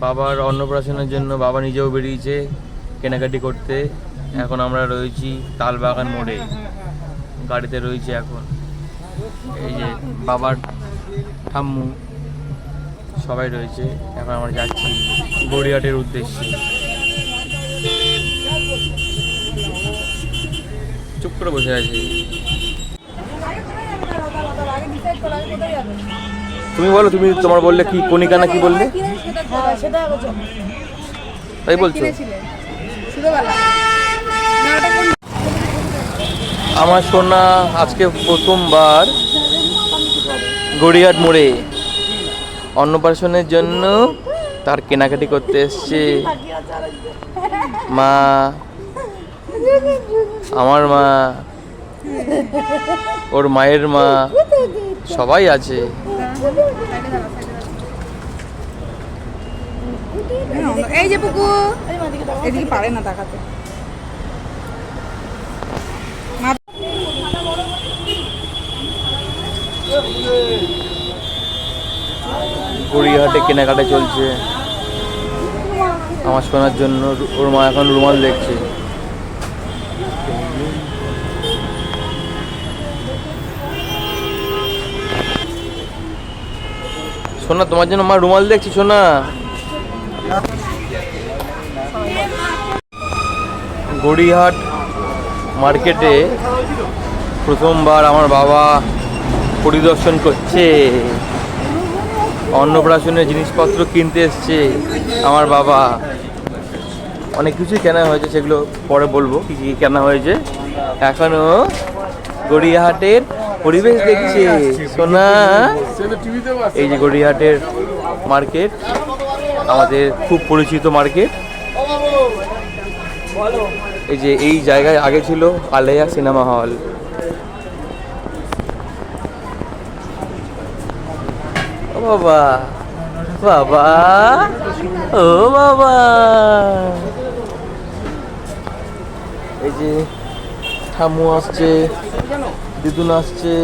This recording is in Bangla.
বাবার অন্নপ্রাশনের জন্য বাবা নিজেও বেরিয়েছে কেনাকাটি করতে। এখন আমরা রয়েছি তালবাগান মোড়ে, গাড়িতে রয়েছে এখন। এই যে বাবার ঠাম্মু সবাই রয়েছে। এখন আমরা যাচ্ছি গড়িয়াহাটের উদ্দেশ্যে। চুপ করে বসে আছি। তুমি বলো, তুমি তোমার বললে কি কণিকা না কি বললে? তাই বলছো? আমার সোনা আজকে প্রথমবার গড়িয়াহাট মোড়ে অন্নপ্রাশনের জন্য তার কেনাকাটি করতে এসছে। মা, আমার মা, ওর মায়ের মা, সবাই আছে। এই যে পুকু এদিকে পারে না তাকাতে। গড়িয়াহাটে কেনাকাটা চলছে আমার সোনার জন্য। ওর মা এখন রুমাল দেখছে। সোনা, তোমার জন্য মা রুমাল দেখছি সোনা। গড়িয়াহাট মার্কেটে প্রথমবার আমার বাবা পরিদর্শন করছে। অন্নপ্রাশনের জিনিসপত্র কিনতে এসছে আমার বাবা। অনেক কিছুই কেনা হয়েছে, সেগুলো পরে বলবো কী কী কেনা হয়েছে। এখনো গড়িয়াহাটের পরিবেশ দেখছে সোনা। এই যে গড়িয়াহাটের মার্কেট, আমাদের খুব পরিচিত মার্কেট। এই যে এই জায়গায় আগে ছিল আলেয়া সিনেমা হল। ও বাবা, বাবা, ও বাবা, এই যে ঠাম্মু আসছে, দিদুন আসছে।